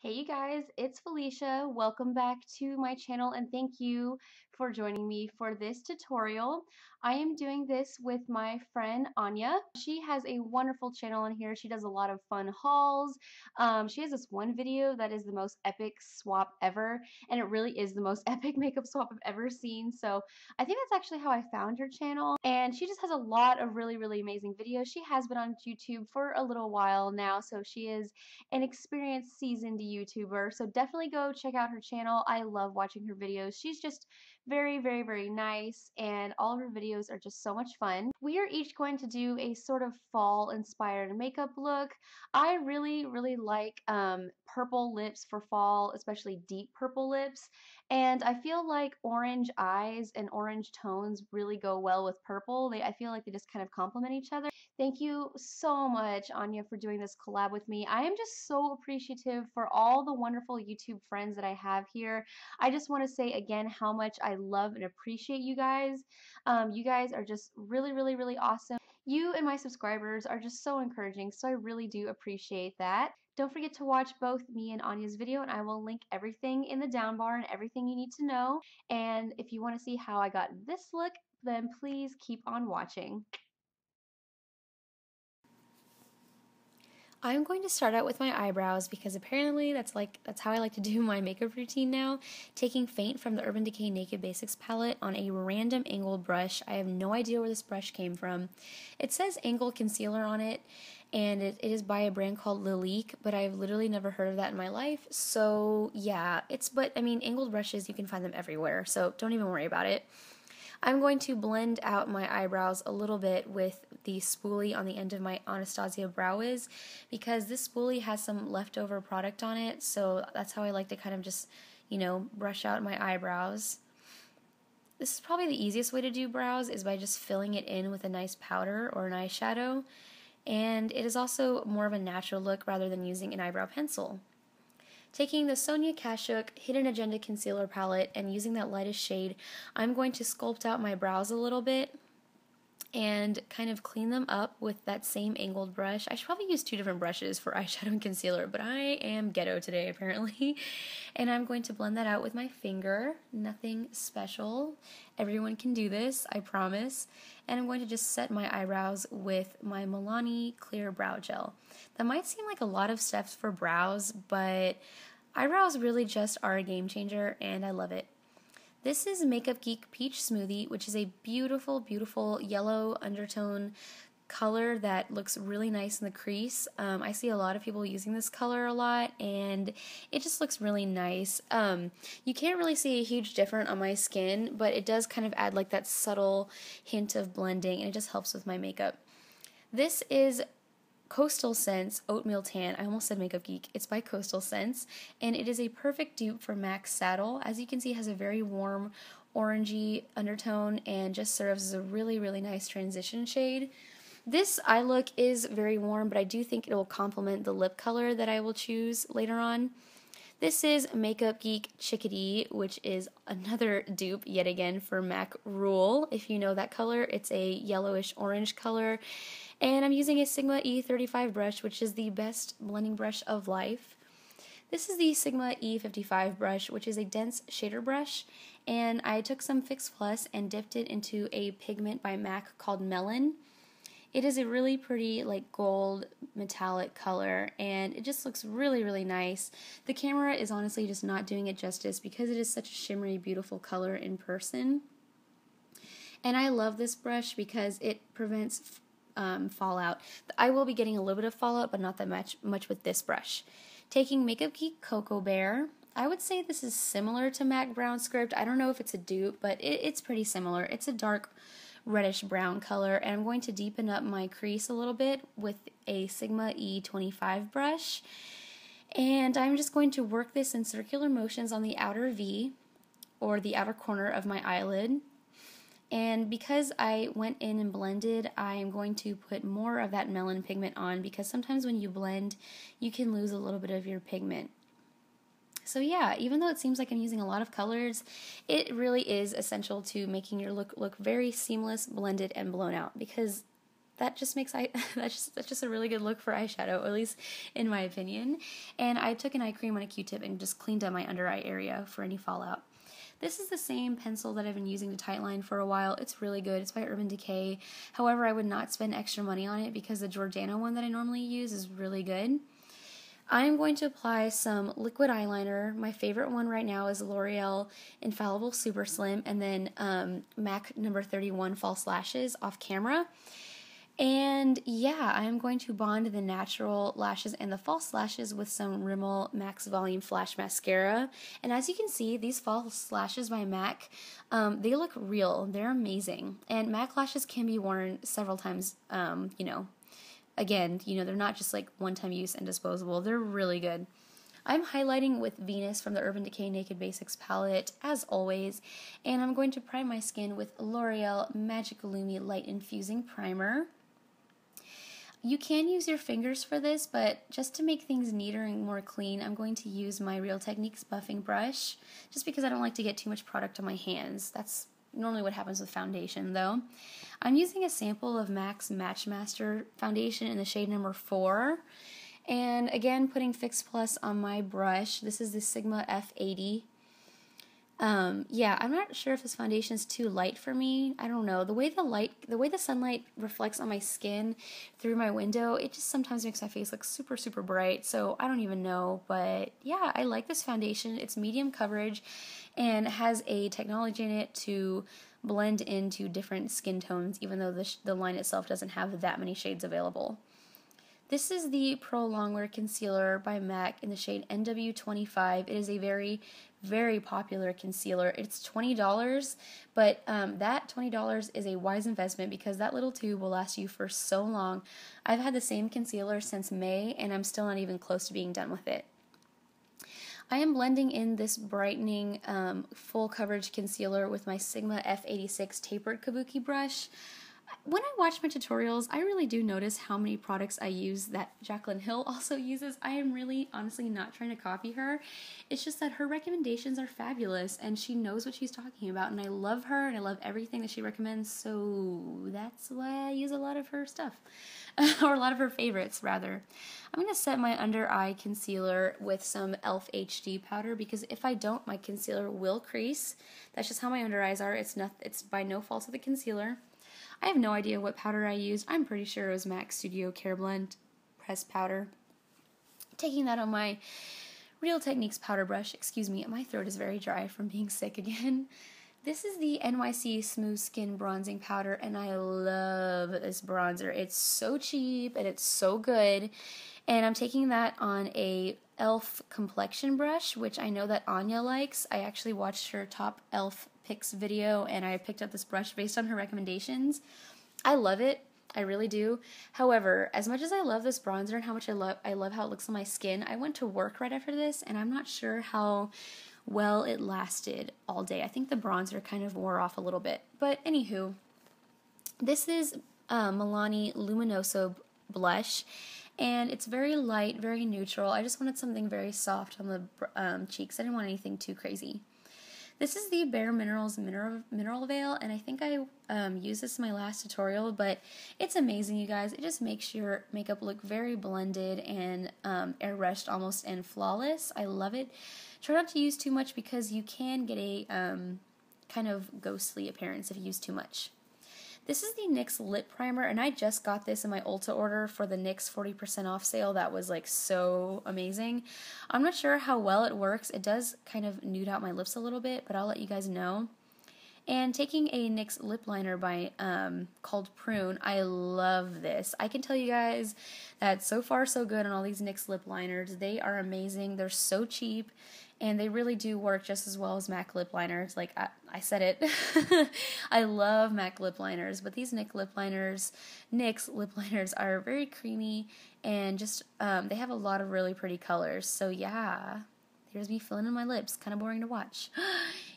Hey you guys, it's Felicia. Welcome back to my channel and thank you for joining me for this tutorial. I am doing this with my friend Ania. She has a wonderful channel on here. She does a lot of fun hauls. She has this one video that is the most epic swap ever, and it really is the most epic makeup swap I've ever seen. So I think that's actually how I found her channel, and she just has a lot of really amazing videos. She has been on YouTube for a little while now, so she is an experienced seasoned YouTuber, so definitely go check out her channel. I love watching her videos. She's just very nice, and all of her videos are just so much fun. We are each going to do a sort of fall inspired makeup look. I really like purple lips for fall, especially deep purple lips, and I feel like orange eyes and orange tones really go well with purple. I feel like they just kind of complement each other. Thank you so much, Anya, for doing this collab with me. I am just so appreciative for all the wonderful YouTube friends that I have here. I just want to say again how much I love and appreciate you guys. You guys are just really awesome. You and my subscribers are just so encouraging, so I really do appreciate that. Don't forget to watch both me and Anya's video, and I will link everything in the down bar and everything you need to know. And if you want to see how I got this look, then please keep on watching. I'm going to start out with my eyebrows because apparently that's how I like to do my makeup routine now. Taking Faint from the Urban Decay Naked Basics palette on a random angled brush. I have no idea where this brush came from. It says angled concealer on it, and it is by a brand called Lilique, but I've literally never heard of that in my life. So yeah, but I mean, angled brushes, you can find them everywhere, so don't even worry about it. I'm going to blend out my eyebrows a little bit with the spoolie on the end of my Anastasia Brow Wiz because this spoolie has some leftover product on it, so that's how I like to kind of just, brush out my eyebrows. This is probably the easiest way to do brows is by just filling it in with a nice powder or an eyeshadow, and it is also more of a natural look rather than using an eyebrow pencil. Taking the Sonia Kashuk Hidden Agenda Concealer Palette and using that lightest shade, I'm going to sculpt out my brows a little bit and kind of clean them up with that same angled brush. I should probably use two different brushes for eyeshadow and concealer, but I am ghetto today apparently. And I'm going to blend that out with my finger. Nothing special. Everyone can do this, I promise. And I'm going to just set my eyebrows with my Milani Clear Brow Gel. That might seem like a lot of steps for brows, but eyebrows really just are a game changer, and I love it. This is Makeup Geek Peach Smoothie, which is a beautiful yellow undertone color that looks really nice in the crease. I see a lot of people using this color a lot, and it just looks really nice. You can't really see a huge difference on my skin, but it does kind of add like that subtle hint of blending, and it just helps with my makeup. This is Coastal Scents Oatmeal Tan. I almost said Makeup Geek. It's by Coastal Scents, and it is a perfect dupe for MAC Saddle. As you can see, it has a very warm orangey undertone and just serves as a really nice transition shade. This eye look is very warm, but I do think it will complement the lip color that I will choose later on. This is Makeup Geek Chickadee, which is another dupe yet again for MAC Rule. If you know that color, it's a yellowish orange color. And I'm using a Sigma E35 brush, which is the best blending brush of life. This is the Sigma E55 brush, which is a dense shader brush, and I took some Fix Plus and dipped it into a pigment by MAC called Melon. It is a really pretty like gold metallic color, and it just looks really nice. The camera is honestly just not doing it justice because it is such a shimmery, beautiful color in person. And I love this brush because it prevents fallout. I will be getting a little bit of fallout, but not that much with this brush. Taking Makeup Geek Cocoa Bear. I would say this is similar to MAC Brown Script. I don't know if it's a dupe, but it's pretty similar. It's a dark reddish brown color, and I'm going to deepen up my crease a little bit with a Sigma E25 brush. And I'm just going to work this in circular motions on the outer V, or the outer corner of my eyelid. And because I went in and blended, I am going to put more of that Melon pigment on because sometimes when you blend, you can lose a little bit of your pigment. So yeah, even though it seems like I'm using a lot of colors, it really is essential to making your look very seamless, blended, and blown out because that just makes that's just a really good look for eyeshadow, at least in my opinion. And I took an eye cream on a Q-tip and just cleaned up my under eye area for any fallout. This is the same pencil that I've been using to tightline for a while. It's really good. It's by Urban Decay. However, I would not spend extra money on it because the Jordana one that I normally use is really good. I'm going to apply some liquid eyeliner. My favorite one right now is L'Oreal Infallible Super Slim, and then MAC number 31 False Lashes off camera. And yeah, I'm going to bond the natural lashes and the false lashes with some Rimmel Max Volume Flash Mascara. And as you can see, these false lashes by MAC, they look real. They're amazing. And MAC lashes can be worn several times, Again, they're not just like one-time use and disposable. They're really good. I'm highlighting with Venus from the Urban Decay Naked Basics Palette, as always, and I'm going to prime my skin with L'Oreal Magic Lumi Light Infusing Primer. You can use your fingers for this, but just to make things neater and more clean, I'm going to use my Real Techniques buffing brush, just because I don't like to get too much product on my hands. That's normally what happens with foundation, though. I'm using a sample of MAC's Matchmaster Foundation in the shade number 4. And again, putting Fix Plus on my brush. This is the Sigma F80. Yeah, I'm not sure if this foundation is too light for me. I don't know. The way the sunlight reflects on my skin through my window, it just sometimes makes my face look super, super bright. So I don't even know. But yeah, I like this foundation. It's medium coverage and has a technology in it to blend into different skin tones, even though the line itself doesn't have that many shades available. This is the Pro Longwear Concealer by MAC in the shade NW25. It is a very, very popular concealer. It's $20, but that $20 is a wise investment because that little tube will last you for so long. I've had the same concealer since May, and I'm still not even close to being done with it. I am blending in this brightening full coverage concealer with my Sigma F86 tapered kabuki brush. When I watch my tutorials, I really do notice how many products I use that Jaclyn Hill also uses. I am really, honestly, not trying to copy her. It's just that her recommendations are fabulous, and she knows what she's talking about, and I love her, and I love everything that she recommends, so that's why I use a lot of her stuff. Or a lot of her favorites, rather. I'm going to set my under eye concealer with some e.l.f. HD powder, because if I don't, my concealer will crease. That's just how my under eyes are. It's by no fault of the concealer. I have no idea what powder I used. I'm pretty sure it was MAC Studio Careblend pressed powder. Taking that on my Real Techniques powder brush. Excuse me, my throat is very dry from being sick again. This is the NYC Smooth Skin Bronzing Powder, and I love this bronzer. It's so cheap, and it's so good. And I'm taking that on a e.l.f. complexion brush, which I know that Ania likes. I actually watched her top e.l.f. picks video, and I picked up this brush based on her recommendations. I love it. I really do. However, as much as I love this bronzer and how much I love how it looks on my skin, I went to work right after this, and I'm not sure how well it lasted all day. I think the bronzer kind of wore off a little bit. But anywho, this is Milani Luminoso blush, and it's very light, very neutral. I just wanted something very soft on the cheeks. I didn't want anything too crazy. This is the Bare Minerals Mineral Veil, and I think I used this in my last tutorial, but it's amazing, you guys. It just makes your makeup look very blended and airbrushed almost and flawless. I love it. Try not to use too much because you can get a kind of ghostly appearance if you use too much. This is the NYX Lip Primer, and I just got this in my Ulta order for the NYX 40% off sale. That was like so amazing. I'm not sure how well it works. It does kind of nude out my lips a little bit, but I'll let you guys know. And taking a NYX lip liner by called Prune, I love this. I can tell you guys that so far so good on all these NYX lip liners. They are amazing. They're so cheap. And they really do work just as well as MAC lip liners. Like, I said it. I love MAC lip liners, but these NYX lip liners are very creamy and just, they have a lot of really pretty colors. So yeah, here's me filling in my lips. Kind of boring to watch.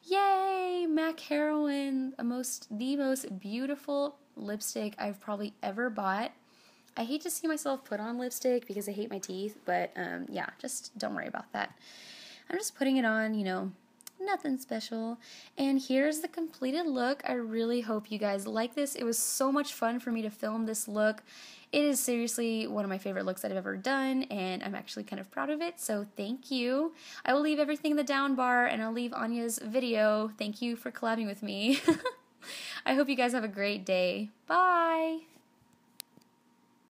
Yay! MAC Heroine, the most beautiful lipstick I've probably ever bought. I hate to see myself put on lipstick because I hate my teeth, but yeah, just don't worry about that. I'm just putting it on, nothing special. And here's the completed look. I really hope you guys like this. It was so much fun for me to film this look. It is seriously one of my favorite looks that I've ever done, and I'm actually kind of proud of it, so thank you. I will leave everything in the down bar, and I'll leave Anya's video. Thank you for collabing with me. I hope you guys have a great day. Bye!